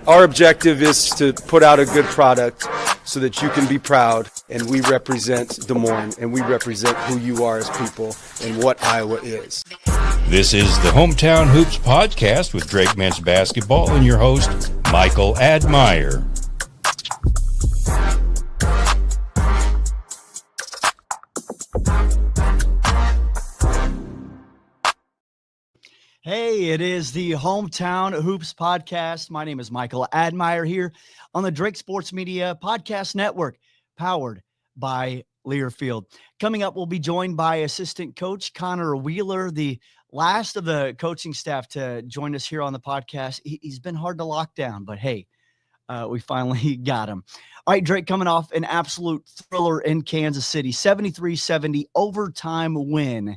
Our objective is to put out a good product so that you can be proud, and we represent Des Moines, and we represent who you are as people and what Iowa is. This is the Hometown Hoops Podcast with Drake Men's Basketball and your host, Michael Admire. Hey, it is the Hometown Hoops Podcast. My name is Michael Admire here on the Drake Sports Media Podcast Network, powered by Learfield. Coming up, we'll be joined by assistant coach Connor Wheeler, the last of the coaching staff to join us here on the podcast. He's been hard to lock down, but hey, we finally got him. All right, Drake, coming off an absolute thriller in Kansas City, 73-70 overtime win.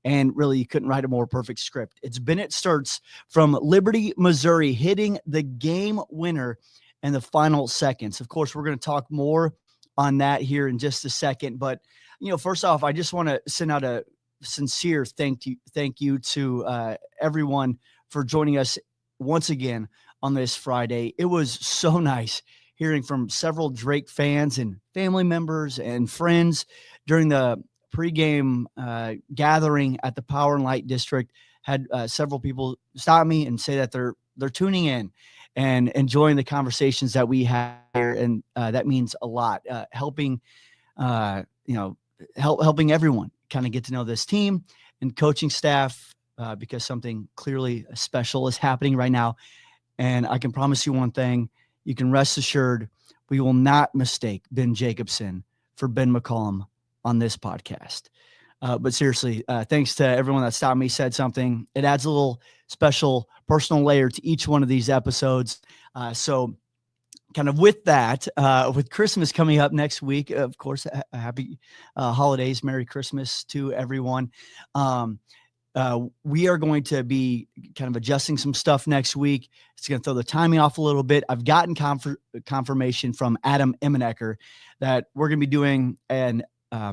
And really, you couldn't write a more perfect script. It's Bennett Sturts from Liberty, Missouri, hitting the game winner in the final seconds. Of course, we're going to talk more on that here in just a second. But, first off, I just want to send out a sincere thank you to everyone for joining us once again on this Friday. It was so nice hearing from several Drake fans and family members and friends during the pregame gathering at the Power and Light District. Had several people stop me and say that they're tuning in and enjoying the conversations that we have here, and that means a lot. Helping everyone kind of get to know this team and coaching staff because something clearly special is happening right now. And I can promise you one thing: you can rest assured we will not mistake Ben Jacobson for Ben McCollum on this podcast. But seriously, thanks to everyone that stopped me, said something. It adds a little special personal layer to each one of these episodes. So kind of with that, with Christmas coming up next week, of course, happy holidays, Merry Christmas to everyone. We are going to be kind of adjusting some stuff next week. It's going to throw the timing off a little bit. I've gotten confirmation from Adam Emenecker that we're going to be doing an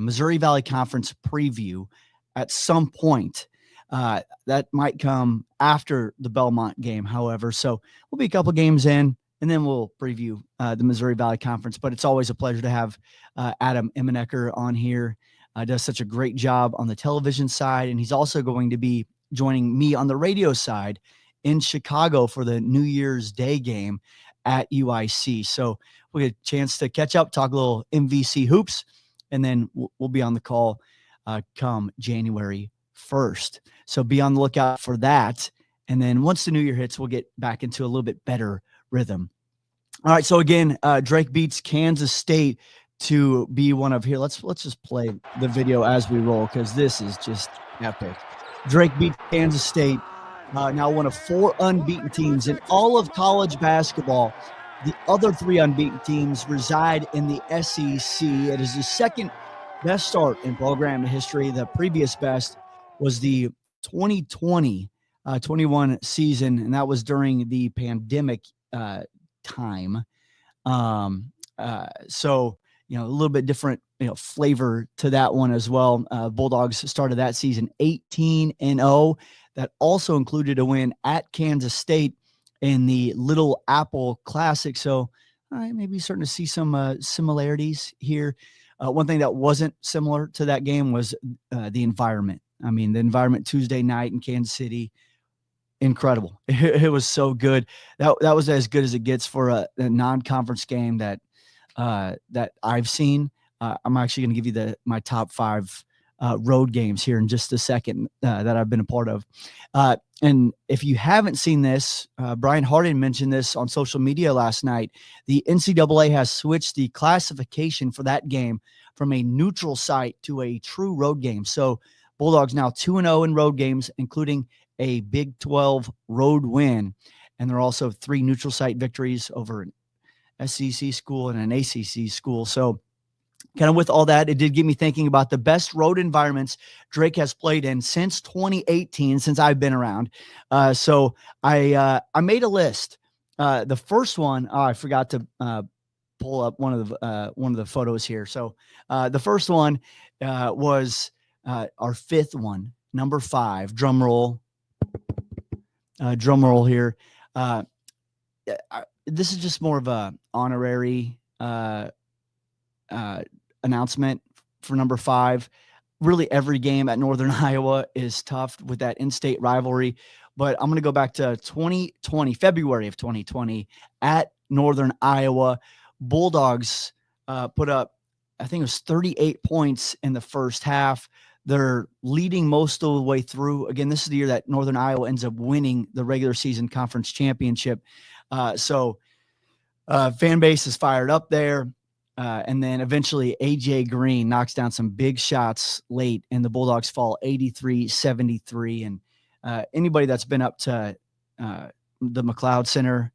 Missouri Valley Conference preview at some point. That might come after the Belmont game, however. So we'll be a couple games in, and then we'll preview the Missouri Valley Conference. But it's always a pleasure to have Adam Emenecker on here. Does such a great job on the television side, and he's also going to be joining me on the radio side in Chicago for the New Year's Day game at UIC. So we'll get a chance to catch up, talk a little MVC hoops, and then we'll be on the call come January 1st. So be on the lookout for that. And then once the new year hits, we'll get back into a little bit better rhythm. All right. So again, Drake beats Kansas State to be one of here. Let's just play the video as we roll, because this is just epic. Drake beats Kansas State, now one of 4 unbeaten teams in all of college basketball. The other 3 unbeaten teams reside in the SEC. It is the second best start in program history. The previous best was the 2020-21 season, and that was during the pandemic time. So, a little bit different, flavor to that one as well. Bulldogs started that season 18-0. That also included a win at Kansas State in the Little Apple Classic. So, all right, maybe starting to see some similarities here. One thing that wasn't similar to that game was the environment. I mean, the environment Tuesday night in Kansas City, incredible. It was so good. That was as good as it gets for a non-conference game that I've seen. I'm actually going to give you my top 5 road games here in just a second that I've been a part of. And if you haven't seen this, Brian Harden mentioned this on social media last night. The NCAA has switched the classification for that game from a neutral site to a true road game. So Bulldogs now 2-0 in road games, including a Big 12 road win. And there are also 3 neutral site victories over an SEC school and an ACC school. So kind of with all that, it did get me thinking about the best road environments Drake has played in since 2018, since I've been around. So I made a list. The first one, I forgot to pull up one of the photos here. So the first one was our 5th one, number 5. Drum roll. drum roll here. This is just more of a honorary announcement for number 5. Really, every game at Northern Iowa is tough with that in-state rivalry. But I'm going to go back to 2020, February of 2020 at Northern Iowa. Bulldogs put up, I think it was 38 points in the first half. They're leading most of the way through. Again, this is the year that Northern Iowa ends up winning the regular season conference championship. So fan base is fired up there. And then eventually AJ Green knocks down some big shots late, and the Bulldogs fall 83-73. And anybody that's been up to the McLeod Center,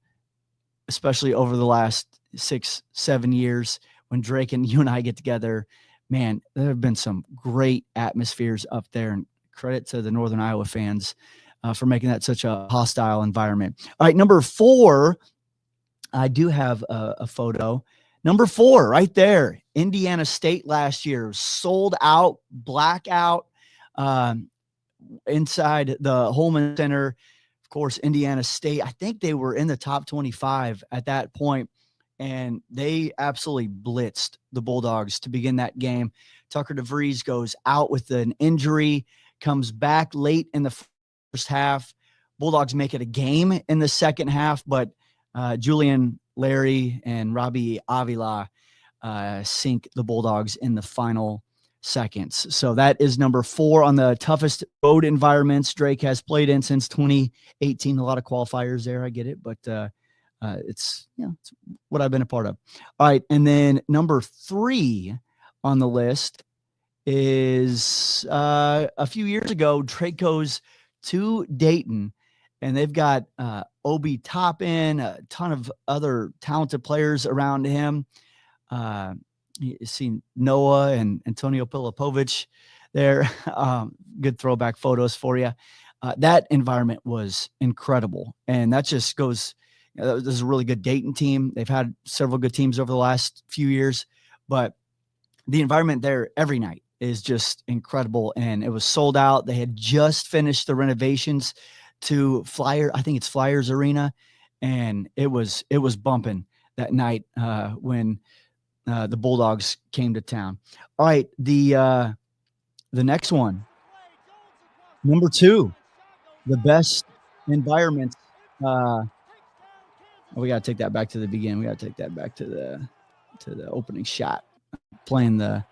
especially over the last 6-7 years, when Drake and you and I get together, man, there have been some great atmospheres up there, and credit to the Northern Iowa fans for making that such a hostile environment. All right, number 4, I do have a photo. Number 4 right there, Indiana State last year, sold out, blackout inside the Holman Center. Of course, Indiana State, I think they were in the top 25 at that point, and they absolutely blitzed the Bulldogs to begin that game. Tucker DeVries goes out with an injury, comes back late in the first half. Bulldogs make it a game in the second half, but Julian Larry and Robbie Avila sink the Bulldogs in the final seconds. So that is number 4 on the toughest road environments Drake has played in since 2018. A lot of qualifiers there, I get it, but it's what I've been a part of. All right, and then number 3 on the list is a few years ago, Drake goes to Dayton, and they've got Obi Toppin, a ton of other talented players around him. You've seen Noah and Antonio Pilipovich there. Good throwback photos for you. That environment was incredible. And that just goes, this is a really good Dayton team. They've had several good teams over the last few years, but the environment there every night is just incredible. And it was sold out. They had just finished the renovations to Flyers Arena, and it was bumping that night when the Bulldogs came to town. All right, the next one, number 2, the best environment. We got to take that back to the beginning. We got to take that back to the opening shot, playing the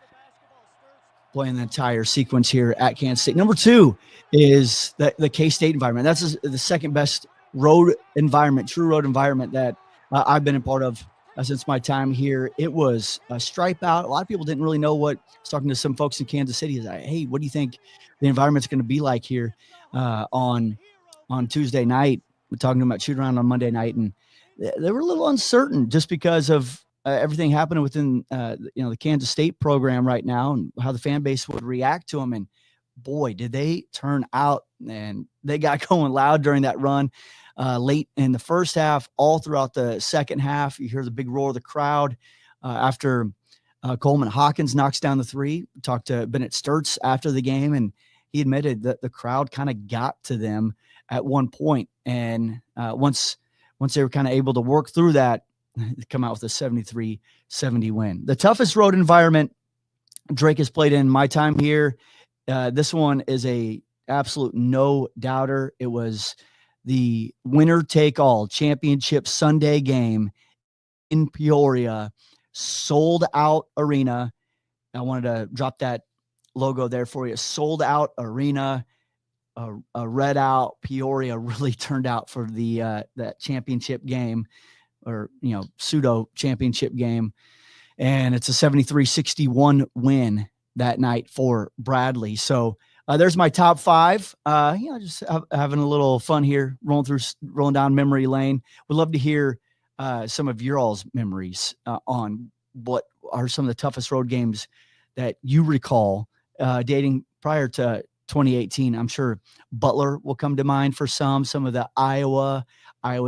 entire sequence here at Kansas State. Number 2 is the K-State environment. That's the second best road environment, true road environment that I've been a part of since my time here. It was a stripe out. A lot of people didn't really know what. I was talking to some folks in Kansas City. Is like, hey, what do you think the environment's going to be like here on Tuesday night? We're talking about shoot around on Monday night, and they were a little uncertain just because of everything happening within the Kansas State program right now and how the fan base would react to them. And boy, did they turn out, and they got going loud during that run late in the first half, all throughout the second half. You hear the big roar of the crowd after Coleman Hawkins knocks down the 3. Talked to Bennett Sturts after the game, and he admitted that the crowd kind of got to them at one point. And once they were kind of able to work through that, come out with a 73-70 win. The toughest road environment Drake has played in my time here. This one is a absolute no-doubter. It was the winner-take-all championship Sunday game in Peoria, sold-out arena. I wanted to drop that logo there for you. Sold-out arena, a red-out Peoria really turned out for the that championship game, or pseudo championship game, and it's a 73-61 win that night for Bradley. So there's my top 5. Just having a little fun here, rolling down memory lane. Would love to hear some of your all's memories on what are some of the toughest road games that you recall dating prior to 2018. I'm sure Butler will come to mind for some of the Iowa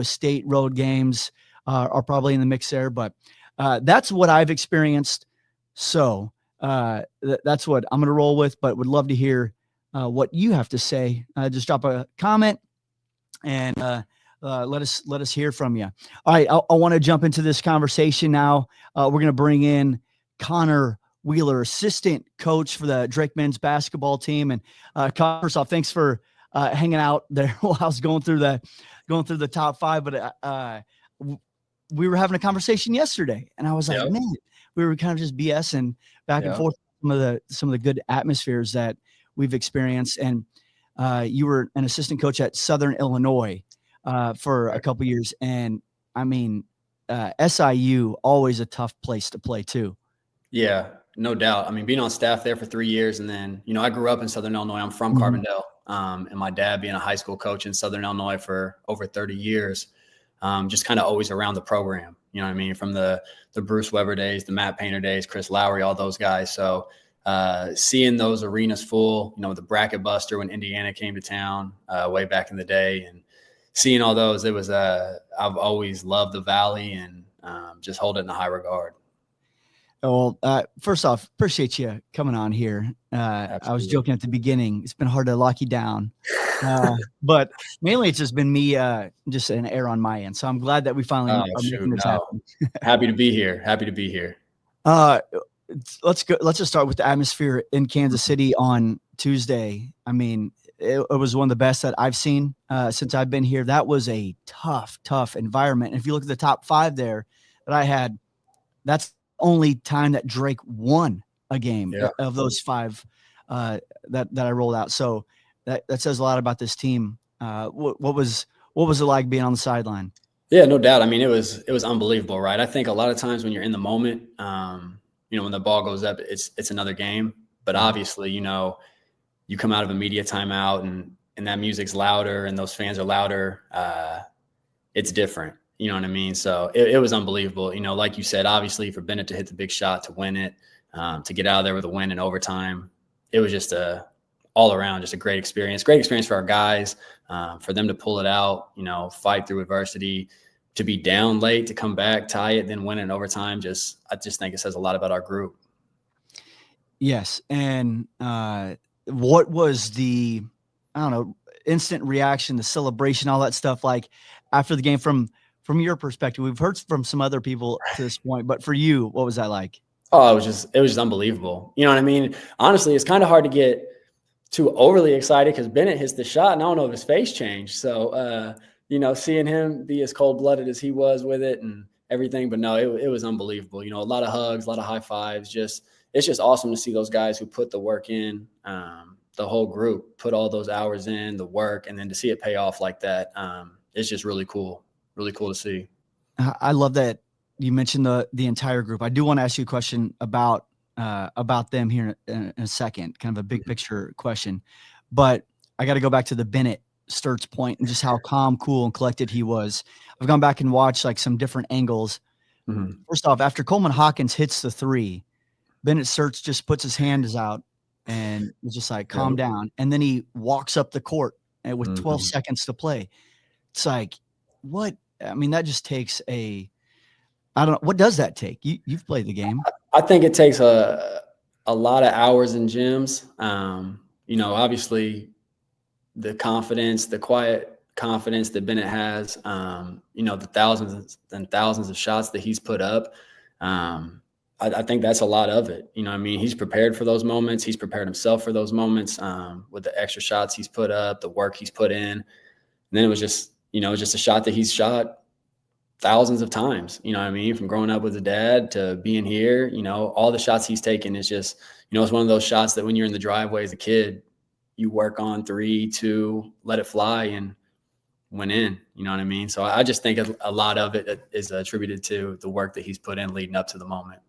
State road games are probably in the mix there, but that's what I've experienced. So that's what I'm going to roll with, but would love to hear what you have to say. Just drop a comment and let us hear from you. All right, I want to jump into this conversation now. We're going to bring in Connor Wheeler, assistant coach for the Drake men's basketball team. And Connor, first off, thanks for hanging out there while I was going through the top five. But we were having a conversation yesterday, and I was like, man, we were kind of just BSing back and forth some of the good atmospheres that we've experienced. And you were an assistant coach at Southern Illinois for a couple years, and I mean, SIU, always a tough place to play too. Yeah, no doubt. I mean, being on staff there for 3 years, and then, I grew up in Southern Illinois. I'm from Carbondale, and my dad being a high school coach in Southern Illinois for over 30 years, just kind of always around the program. You know what I mean? From the Bruce Weber days, the Matt Painter days, Chris Lowry, all those guys. So seeing those arenas full, the Bracket Buster when Indiana came to town way back in the day, and seeing all those, it was I've always loved the Valley, and just hold it in a high regard. Well, first off, appreciate you coming on here. I was joking at the beginning. It's been hard to lock you down. But mainly it's just been me, just an error on my end. So I'm glad that we finally are making this happen. Happy to be here. Let's go. Let's just start with the atmosphere in Kansas City on Tuesday. I mean, it was one of the best that I've seen since I've been here. That was a tough environment. And if you look at the top five there that I had, that's only time that Drake won a game of those five that I rolled out. So that says a lot about this team. What was it like being on the sideline? Yeah, no doubt. I mean, it was unbelievable, right? I think a lot of times when you're in the moment, when the ball goes up, it's another game. But obviously, you come out of a media timeout and that music's louder and those fans are louder. It's different. You know what I mean? So it was unbelievable. Like you said, obviously for Bennett to hit the big shot, to win it, to get out of there with a win in overtime, it was just all around, just a great experience for our guys, for them to pull it out, fight through adversity, to be down late, to come back, tie it, then win it in overtime. I just think it says a lot about our group. Yes. And what was the, instant reaction, the celebration, all that stuff like after the game from your perspective? We've heard from some other people to this point, but for you, what was that like? Oh, it was just unbelievable. You know what I mean? Honestly, it's kind of hard to get too overly excited because Bennett hits the shot and I don't know if his face changed. So, seeing him be as cold-blooded as he was with it and everything, but no, it was unbelievable. A lot of hugs, a lot of high fives. It's just awesome to see those guys who put the work in, the whole group put all those hours in, the work, and then to see it pay off like that, it's just really cool. Really cool to see. I love that you mentioned the entire group. I do want to ask you a question about them here in a second, kind of a big picture question, but I got to go back to the Bennett Sturts point and just how calm, cool, and collected he was. I've gone back and watched like some different angles. Mm-hmm. First off, after Coleman Hawkins hits the three, Bennett Sturts just puts his hands out and was just like, calm down. And then he walks up the court with 12 seconds to play. It's like, what? I mean, that just takes I don't know. What does that take? You've played the game. I think it takes a lot of hours in gyms. Obviously the confidence, the quiet confidence that Bennett has, the thousands and thousands of shots that he's put up. I think that's a lot of it. He's prepared for those moments. He's prepared himself for those moments with the extra shots he's put up, the work he's put in. And then it was just a shot that he's shot thousands of times, from growing up with a dad to being here, all the shots he's taken is just, it's one of those shots that when you're in the driveway as a kid, you work on 3, 2, let it fly and went in, So I just think a lot of it is attributed to the work that he's put in leading up to the moment.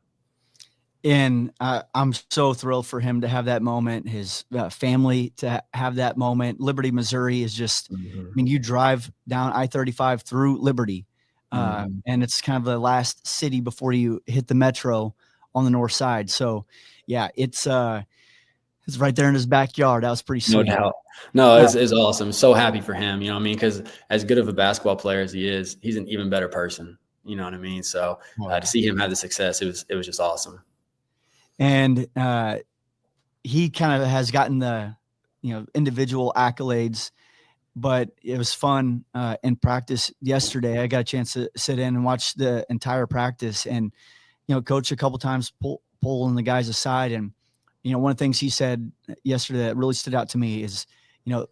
And I'm so thrilled for him to have that moment, his family to have that moment. Liberty, Missouri is just, you drive down I-35 through Liberty, and it's kind of the last city before you hit the metro on the north side. So, yeah, it's right there in his backyard. That was pretty sweet. No doubt. No, it's awesome. So happy for him, because as good of a basketball player as he is, he's an even better person, So to see him have the success, it was just awesome. And he kind of has gotten the, individual accolades but it was fun in practice yesterday. I got a chance to sit in and watch the entire practice, and coach a couple times pulling the guys aside, and one of the things he said yesterday that really stood out to me is one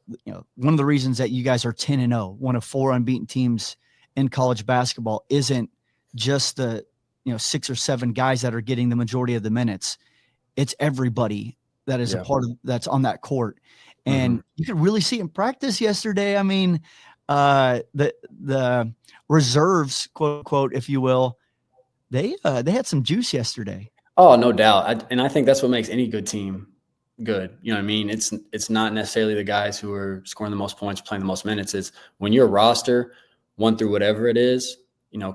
of the reasons that you guys are 10-0, one of 4 unbeaten teams in college basketball, isn't just the 6 or 7 guys that are getting the majority of the minutes. It's everybody that is a part of that's on that court. And you could really see in practice yesterday. I mean, the reserves, quote unquote, if you will, they had some juice yesterday. Oh, no doubt. And I think that's what makes any good team good. You know what I mean? It's not necessarily the guys who are scoring the most points, playing the most minutes. It's when your roster, 1 through whatever it is,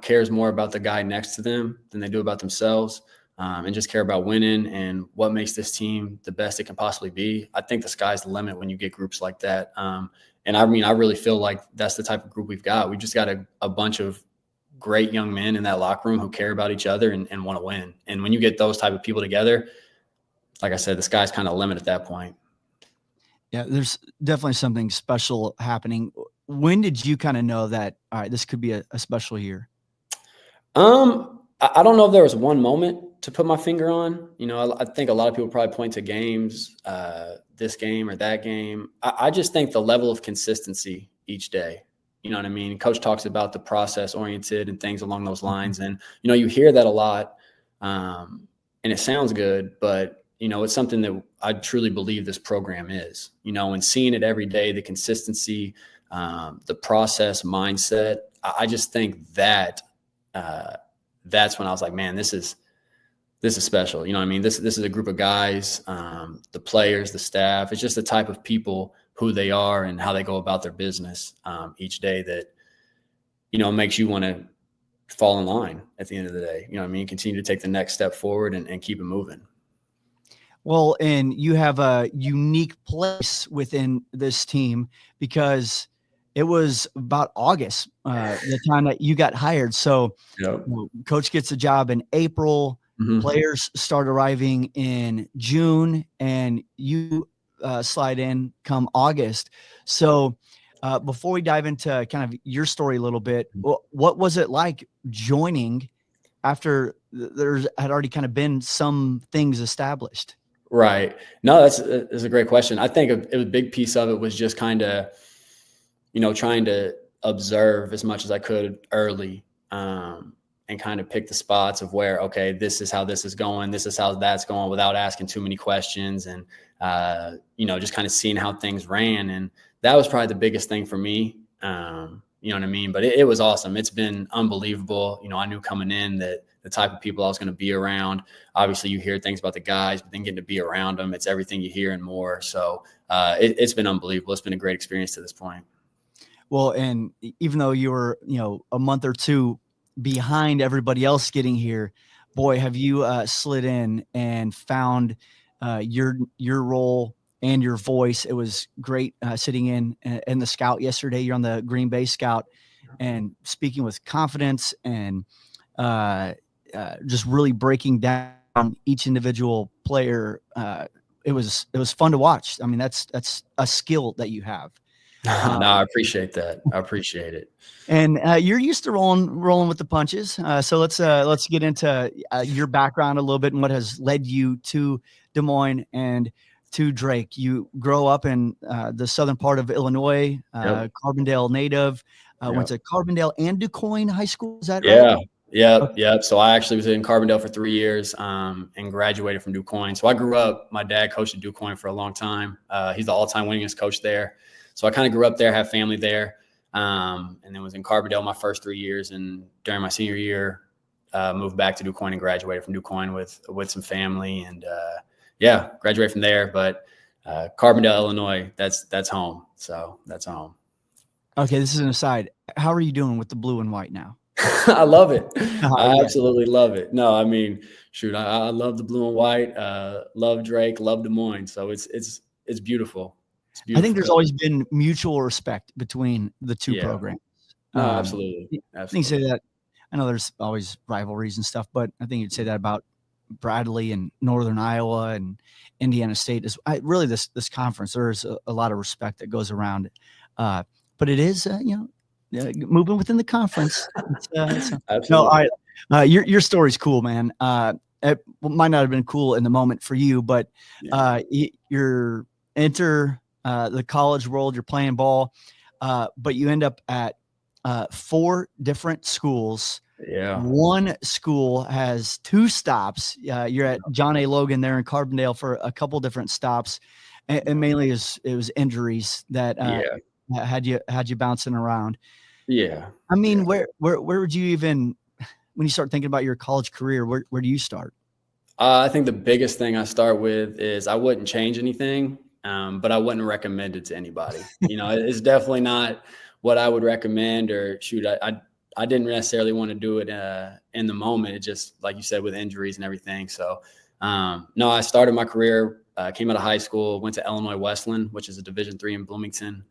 cares more about the guy next to them than they do about themselves, and just care about winning and what makes this team the best it can possibly be. I think the sky's the limit when you get groups like that. And I mean, I really feel like that's the type of group we've got. We've just got a bunch of great young men in that locker room who care about each other and want to win. And when you get those type of people together, like I said, the sky's kind of the limit at that point. Yeah, there's definitely something special happening. When did you kind of know that, all right, this could be a special year? I don't know if there was one moment to put my finger on. I think a lot of people probably point to games, this game or that game. I just think the level of consistency each day. You know what I mean? Coach talks about the process oriented and things along those lines. And, you hear that a lot, and it sounds good, but it's something that I truly believe this program is, and seeing it every day, the consistency, the process mindset. I just think that that's when I was like, man, this is special. You know what I mean? This is a group of guys, the players, the staff. It's just the type of people who they are and how they go about their business each day that, makes you want to fall in line at the end of the day. You know what I mean? Continue to take the next step forward and keep it moving. Well, and you have a unique place within this team because it was about August, the time that you got hired. So coach gets a job in April, players start arriving in June, and you slide in come August. So before we dive into kind of your story a little bit, what was it like joining after there's had already kind of been some things established? Right. No, that's a great question. I think a big piece of it was just kind of, trying to observe as much as I could early, and kind of pick the spots of where, okay, this is how this is going. This is how that's going without asking too many questions. And, just kind of seeing how things ran. And that was probably the biggest thing for me. You know what I mean? But it was awesome. It's been unbelievable. I knew coming in that the type of people I was going to be around. Obviously you hear things about the guys, but then getting to be around them, it's everything you hear and more. So it's been unbelievable. It's been a great experience to this point. Well, and even though you were, a month or two behind everybody else getting here, boy, have you slid in and found your role and your voice. It was great sitting in the scout yesterday. You're on the Green Bay scout and speaking with confidence and just really breaking down each individual player. It was fun to watch. I mean, that's a skill that you have. No, I appreciate that. I appreciate it. And you're used to rolling with the punches. So let's get into your background a little bit and what has led you to Des Moines and to Drake. You grow up in the southern part of Illinois, Carbondale native. Went to Carbondale and DuQuoin High School. Is that right? Yeah. So I actually was in Carbondale for 3 years and graduated from DuQuoin. So I grew up, my dad coached at DuQuoin for a long time. He's the all-time winningest coach there. So I kind of grew up there, have family there, and then was in Carbondale my first 3 years. And during my senior year, moved back to DuQuoin and graduated from DuQuoin with some family. And graduated from there. But Carbondale, Illinois, that's home. So that's home. Okay, this is an aside. How are you doing with the blue and white now? I love it. I absolutely love it. No, I mean, shoot, I love the blue and white. Love Drake, love Des Moines. So it's beautiful. It's beautiful. I think there's always been mutual respect between the two programs. No, absolutely. I think you say that. I know there's always rivalries and stuff, but I think you'd say that about Bradley and Northern Iowa and Indiana State. Really, this conference, there's a lot of respect that goes around But it is, moving within the conference. No, Absolutely. your story's cool, man. It might not have been cool in the moment for you, but you're enter the college world, you're playing ball, but you end up at 4 different schools. Yeah. One school has 2 stops. You're at John A. Logan there in Carbondale for a couple different stops, and mainly it was injuries that had you bouncing around. Yeah. I mean, where would you even, when you start thinking about your college career, where do you start? I think the biggest thing I start with is I wouldn't change anything, but I wouldn't recommend it to anybody. It's definitely not what I would recommend, or shoot, I didn't necessarily want to do it in the moment. It just, like you said, with injuries and everything. So, no, I started my career, came out of high school, went to Illinois Wesleyan, which is a Division III in Bloomington.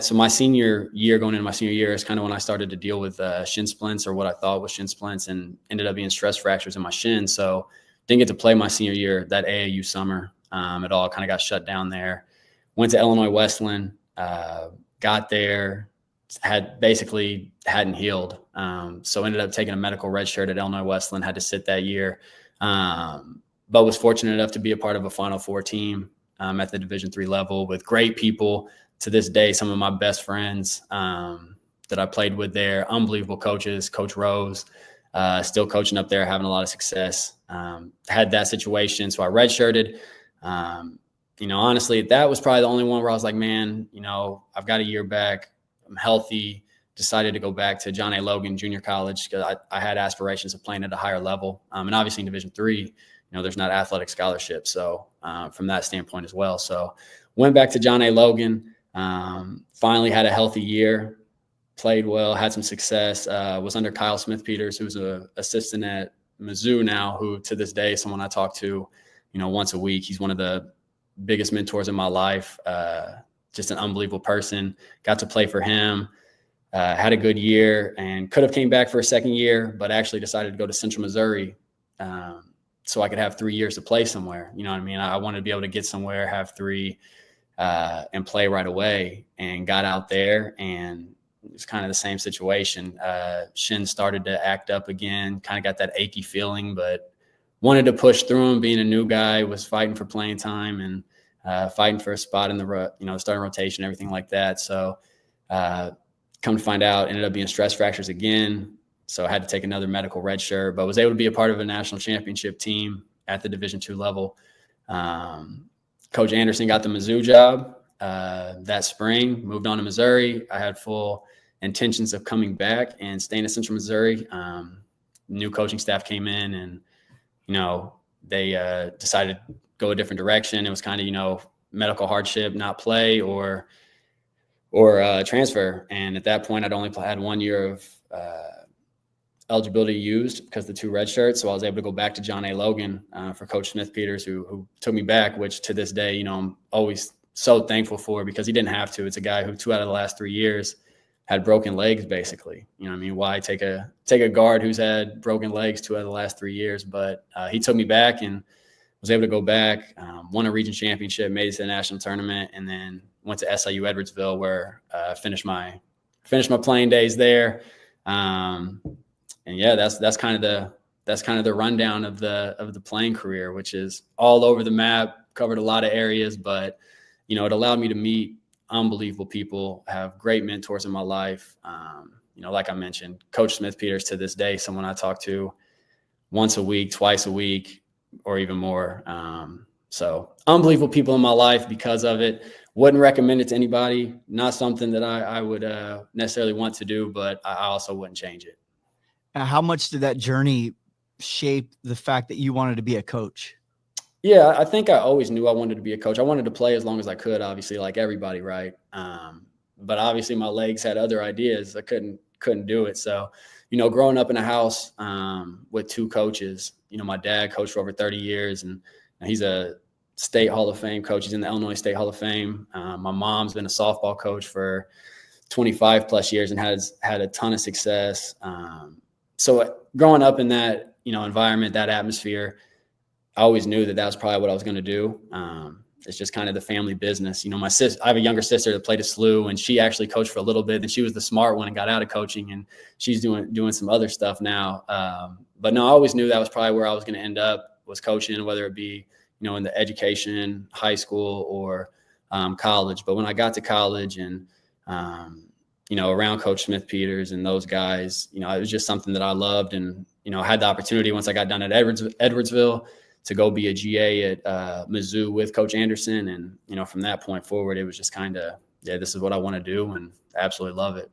So my senior year, going into my senior year, is kind of when I started to deal with shin splints, or what I thought was shin splints, and ended up being stress fractures in my shin. So didn't get to play my senior year, that AAU summer. It all kind of got shut down there. Went to Illinois Wesleyan, got there, hadn't healed. So ended up taking a medical red shirt at Illinois Wesleyan, had to sit that year. But was fortunate enough to be a part of a Final Four team at the Division III level with great people. To this day, some of my best friends that I played with there, unbelievable coaches, Coach Rose, still coaching up there, having a lot of success. Had that situation, so I redshirted. Honestly, that was probably the only one where I was like, man, I've got a year back. I'm healthy. Decided to go back to John A. Logan Junior College because I had aspirations of playing at a higher level. And obviously in Division III, there's not athletic scholarship. So from that standpoint as well. So went back to John A. Logan. Finally had a healthy year, played well, had some success, was under Kyle Smith-Peters, who's an assistant at Mizzou now, who to this day, someone I talk to, once a week. He's one of the biggest mentors in my life. Just an unbelievable person. Got to play for him, had a good year, and could have came back for a second year, but actually decided to go to Central Missouri so I could have 3 years to play somewhere. You know what I mean? I wanted to be able to get somewhere, have 3, and play right away, and got out there, and it was kind of the same situation. Shin started to act up again, kind of got that achy feeling, but wanted to push through him. Being a new guy, was fighting for playing time and fighting for a spot in the starting rotation, everything like that. So come to find out, ended up being stress fractures again. So I had to take another medical red shirt, but was able to be a part of a national championship team at the Division II level. Coach Anderson got the Mizzou job that spring, moved on to Missouri. I had full intentions of coming back and staying at Central Missouri. New coaching staff came in, and, they decided to go a different direction. It was kind of, medical hardship, not play, or transfer. And at that point, I'd only had 1 year of eligibility used because of the 2 red shirts. So I was able to go back to John A. Logan for Coach Smith-Peters, who took me back, which to this day, I'm always so thankful for, because he didn't have to. It's a guy who 2 out of the last 3 years had broken legs, basically. Why take a guard who's had broken legs 2 out of the last 3 years? But he took me back and was able to go back, won a region championship, made it to the national tournament, and then went to SIU Edwardsville, where finished my playing days there. And yeah, that's kind of the rundown of the playing career, which is all over the map, covered a lot of areas, but it allowed me to meet unbelievable people, have great mentors in my life. Like I mentioned, Coach Smith-Peters, to this day, someone I talk to once a week, twice a week, or even more. So unbelievable people in my life because of it. Wouldn't recommend it to anybody. Not something that I would necessarily want to do, but I also wouldn't change it. How much did that journey shape the fact that you wanted to be a coach? Yeah, I think I always knew I wanted to be a coach. I wanted to play as long as I could, obviously, like everybody, right? But obviously my legs had other ideas. I couldn't do it. So, growing up in a house with 2 coaches, my dad coached for over 30 years, and he's a state Hall of Fame coach. He's in the Illinois State Hall of Fame. My mom's been a softball coach for 25 plus years and has had a ton of success. So growing up in that, environment, that atmosphere, I always knew that was probably what I was going to do. it's just kind of the family business. You know, I have a younger sister that played at SLU, and she actually coached for a little bit, and she was the smart one and got out of coaching, and she's doing some other stuff now. But no, I always knew that was probably where I was going to end up, was coaching, whether it be, you know, in the education, high school, or college. But when I got to college and, you know, around Coach Smith Peters and those guys, you know, it was just something that I loved. And, you know, I had the opportunity once I got done at Edwardsville to go be a GA at Mizzou with Coach Anderson. And, you know, from that point forward, it was just kind of, yeah, this is what I want to do, and absolutely love it.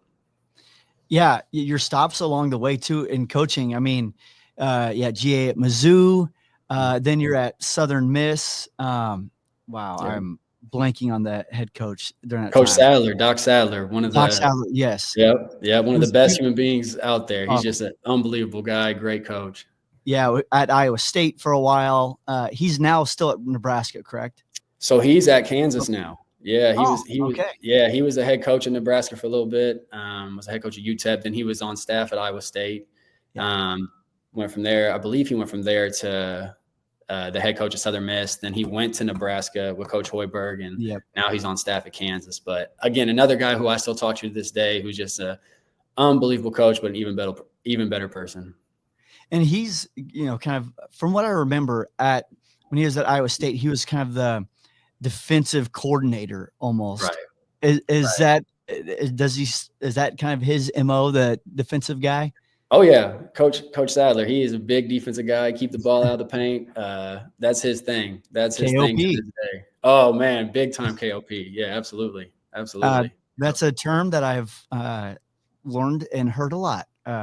Yeah. Your stops along the way too in coaching. I mean, GA at Mizzou, then you're at Southern Miss. Wow. Yeah. I'm blanking on the head coach during that Coach time. Sadler, Doc Sadler, Sadler, yes. Yep. Yeah. One of the best human beings out there. He's just an unbelievable guy. Great coach. Yeah. At Iowa State for a while. He's now still at Nebraska, correct? So he's at Kansas now. Yeah. He was a head coach in Nebraska for a little bit. Was a head coach at UTEP. Then he was on staff at Iowa State. Went from there. I believe he went from there to the head coach of Southern Miss. Then he went to Nebraska with Coach Hoiberg, and now he's on staff at Kansas. But again, another guy who I still talk to this day, who's just an unbelievable coach, but an even better person. And he's, you know, kind of, from what I remember, when he was at Iowa State, he was kind of the defensive coordinator almost. Right. Is that kind of his MO, the defensive guy? Oh yeah, Coach Sadler. He is a big defensive guy. Keep the ball out of the paint. That's his thing. That's his KOP. thing to this day. Oh man, big time KOP. Yeah, absolutely. That's a term that I've learned and heard a lot with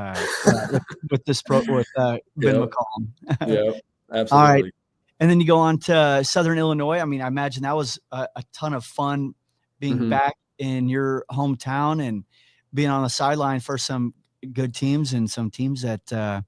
Ben McCollum. Yeah, absolutely. All right, and then you go on to Southern Illinois. I mean, I imagine that was a ton of fun being back in your hometown and being on the sideline for some good teams and some teams that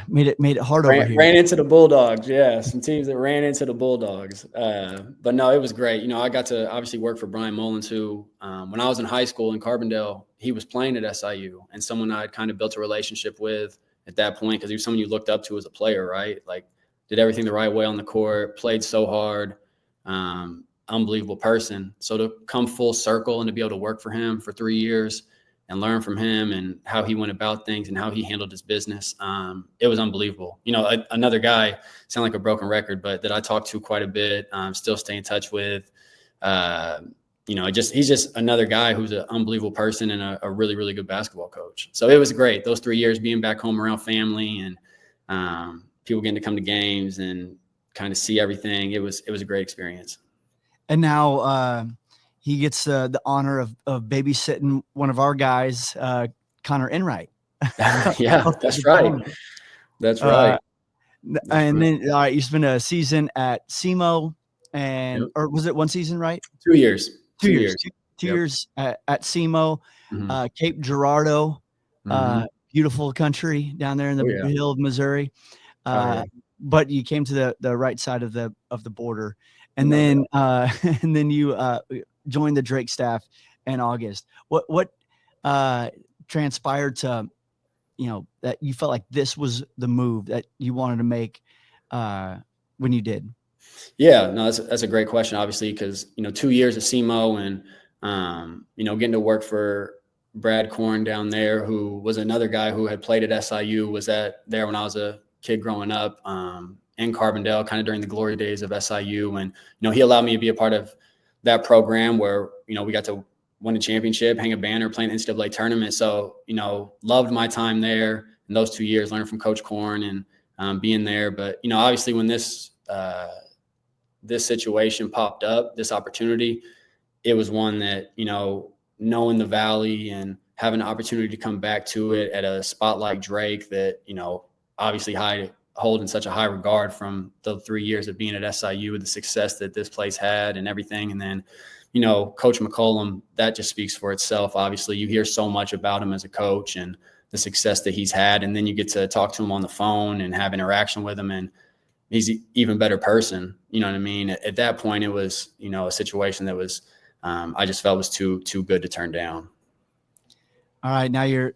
made it hard over here. Ran into the Bulldogs. Yeah, some teams that ran into the Bulldogs. But no, it was great. You know, I got to obviously work for Brian Mullins, who when I was in high school in Carbondale, he was playing at SIU, and someone I'd kind of built a relationship with at that point, because he was someone you looked up to as a player, right? Like, did everything the right way on the court, played so hard, unbelievable person. So to come full circle and to be able to work for him for 3 years and learn from him and how he went about things and how he handled his business, it was unbelievable. You know, another guy, sound like a broken record, but that I talked to quite a bit, still stay in touch with. You know, he's just another guy who's an unbelievable person and a really, really good basketball coach. So it was great. Those 3 years being back home around family and people getting to come to games and kind of see everything. It was a great experience. And now he gets the honor of babysitting one of our guys, Connor Enright. Yeah, that's right. That's right. And then you spent a season at SEMO, or was it one season, right? 2 years. 2 years. Two years at SEMO, Cape Girardeau, beautiful country down there in the hill of Missouri. But you came to the right side of the border, and then you joined the Drake staff in August. What transpired to, you know, that you felt like this was the move that you wanted to make when you did? Yeah, no, that's a great question, obviously, because, you know, 2 years at SEMO and, you know, getting to work for Brad Korn down there, who was another guy who had played at SIU, was there when I was a kid growing up in Carbondale, kind of during the glory days of SIU. And, you know, he allowed me to be a part of that program where, you know, we got to win a championship, hang a banner, play an NCAA tournament. So, you know, loved my time there in those 2 years, learning from Coach Korn and being there. But, you know, obviously when this situation popped up, this opportunity, it was one that, you know, knowing the Valley and having an opportunity to come back to it at a spot like Drake that, you know, obviously hold in such a high regard from the 3 years of being at SIU with the success that this place had and everything. And then, you know, Coach McCollum, that just speaks for itself. Obviously, you hear so much about him as a coach and the success that he's had. And then you get to talk to him on the phone and have interaction with him. And he's an even better person. You know what I mean? At that point, it was, you know, a situation that was, I just felt was too good to turn down. All right, now you're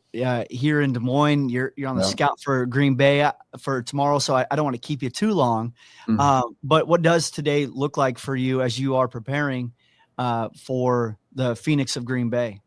here in Des Moines. You're on the scout for Green Bay for tomorrow, so I don't want to keep you too long. But what does today look like for you as you are preparing for the Phoenix of Green Bay?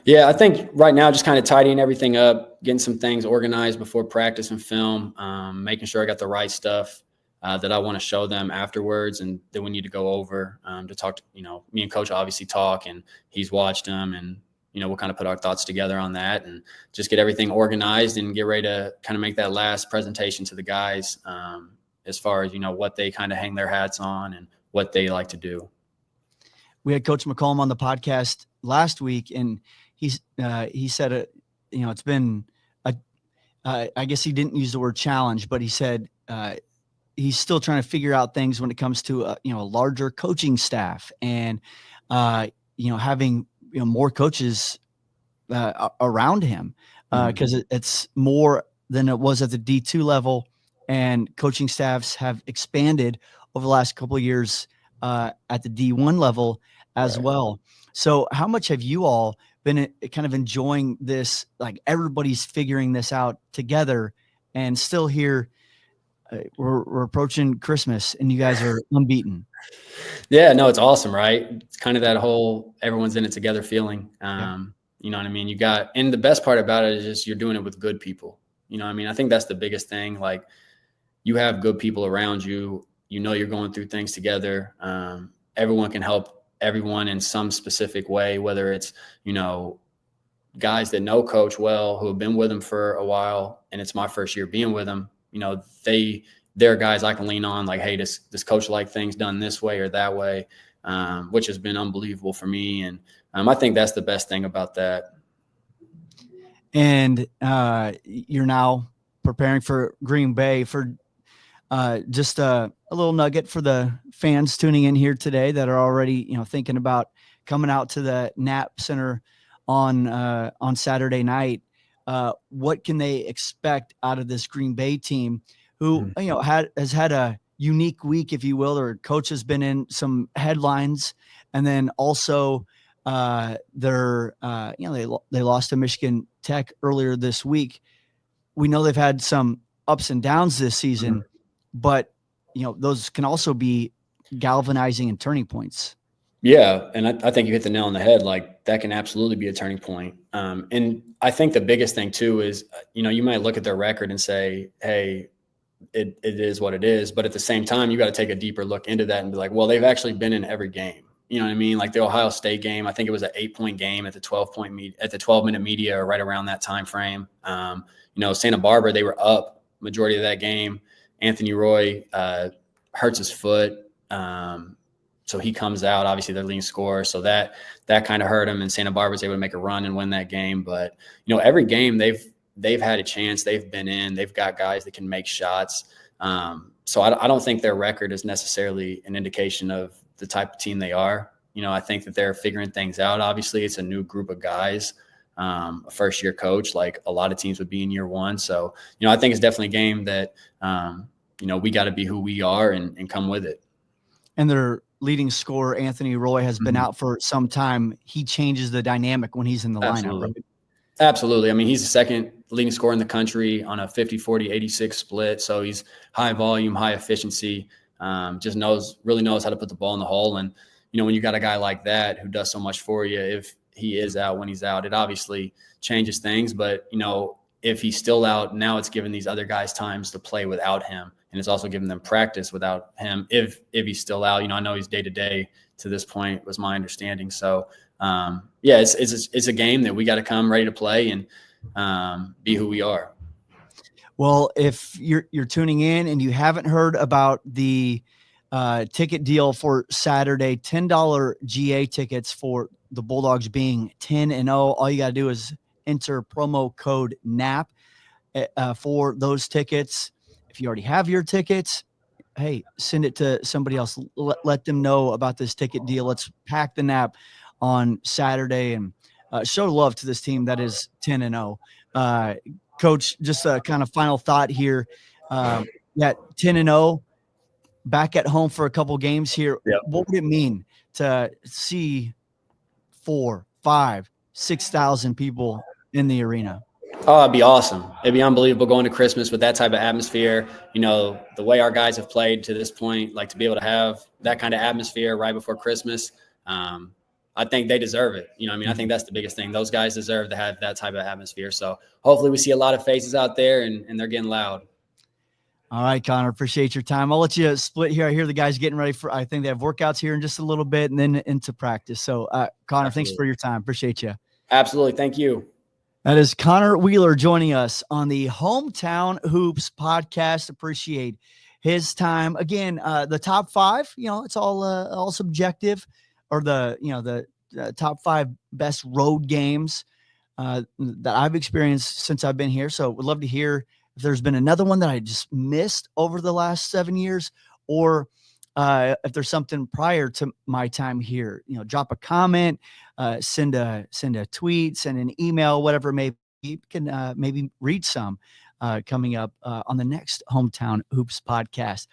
Yeah, I think right now just kind of tidying everything up, getting some things organized before practice and film, making sure I got the right stuff that I want to show them afterwards, and then we need to go over to talk to, me and Coach obviously talk, and he's watched them, and we'll kind of put our thoughts together on that and just get everything organized and get ready to kind of make that last presentation to the guys as far as, what they kind of hang their hats on and what they like to do. We had Coach McCollum on the podcast last week, and he said, it's been I guess he didn't use the word challenge, but he said he's still trying to figure out things when it comes to a larger coaching staff and having more coaches around him because it's more than it was at the D2 level, and coaching staffs have expanded over the last couple of years at the D1 level as well. So how much have you all been kind of enjoying this? Like everybody's figuring this out together, and still here we're approaching Christmas and you guys are unbeaten. Yeah, no, it's awesome, right? It's kind of that whole everyone's in it together feeling. You know what I mean? And the best part about it is just you're doing it with good people. You know what I mean? I think that's the biggest thing. Like you have good people around you, you're going through things together. Everyone can help everyone in some specific way, whether it's, guys that know Coach well, who have been with him for a while, and it's my first year being with him. They're guys I can lean on, like, hey, this coach like things done this way or that way, which has been unbelievable for me. And I think that's the best thing about that. And you're now preparing for Green Bay. For just a little nugget for the fans tuning in here today that are already, thinking about coming out to the Knapp Center on Saturday night. What can they expect out of this Green Bay team who, has had a unique week, if you will? Their coach has been in some headlines, and then also they lost to Michigan Tech earlier this week. We know they've had some ups and downs this season, but those can also be galvanizing and turning points. Yeah, and I think you hit the nail on the head. Like that can absolutely be a turning point. And I think the biggest thing too is, you might look at their record and say, hey, it is what it is. But at the same time, you got to take a deeper look into that and be like, well, they've actually been in every game. You know what I mean? Like the Ohio State game, I think it was an 8-point game at the 12-minute media, or right around that time frame. Santa Barbara, they were up majority of that game. Anthony Roy hurts his foot. So he comes out, obviously their leading scorer. So that kind of hurt him, and Santa Barbara's able to make a run and win that game. But, every game they've had a chance. They've been in. They've got guys that can make shots. So I don't think their record is necessarily an indication of the type of team they are. I think that they're figuring things out. Obviously, it's a new group of guys, a first-year coach, like a lot of teams would be in year one. So, I think it's definitely a game that, we got to be who we are and come with it. And their leading scorer, Anthony Roy, has been out for some time. He changes the dynamic when he's in the lineup, right? Absolutely. I mean, he's the second leading scorer in the country on a 50-40-86 split. So he's high volume, high efficiency, really knows how to put the ball in the hole. And, when you got a guy like that who does so much for you, if he is out when he's out, it obviously changes things. But, if he's still out, now it's giving these other guys times to play without him. And it's also giving them practice without him if he's still out. I know he's day-to-day to this point, was my understanding. So, it's a game that we got to come ready to play and be who we are. Well, if you're tuning in and you haven't heard about the ticket deal for Saturday, $10 GA tickets for the Bulldogs being 10-0, all you got to do is enter promo code NAP for those tickets. If you already have your tickets, hey, send it to somebody else. Let them know about this ticket deal. Let's pack the Nap on Saturday and show love to this team that is 10-0. Coach, just a kind of final thought here. That 10-0, back at home for a couple games here. Yep. What would it mean to see 4,000, 5,000, 6,000 people in the arena? Oh, it'd be awesome. It'd be unbelievable going to Christmas with that type of atmosphere. You know, the way our guys have played to this point, like to be able to have that kind of atmosphere right before Christmas. I think they deserve it. You know, I mean, I think that's the biggest thing. Those guys deserve to have that type of atmosphere. So hopefully we see a lot of faces out there and they're getting loud. All right, Connor, appreciate your time. I'll let you split here. I hear the guys getting ready for, I think they have workouts here in just a little bit and then into practice. So Connor, Absolutely. Thanks for your time. Appreciate you. Absolutely. Thank you. That is Connor Wheeler joining us on the Hometown Hoops podcast. Appreciate his time. Again, the top five, you know, it's all subjective, or the top five best road games that I've experienced since I've been here. So would love to hear if there's been another one that I just missed over the last 7 years, or if there's something prior to my time here. You know, drop a comment, send a tweet, send an email, whatever it may be. You can maybe read some coming up on the next Hometown Hoops podcast.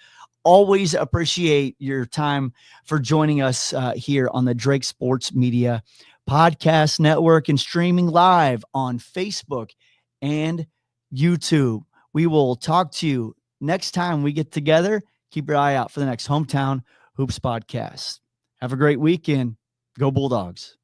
Always appreciate your time for joining us here on the Drake Sports Media Podcast Network and streaming live on Facebook and YouTube. We will talk to you next time we get together. Keep your eye out for the next Hometown Hoops podcast. Have a great weekend. Go Bulldogs.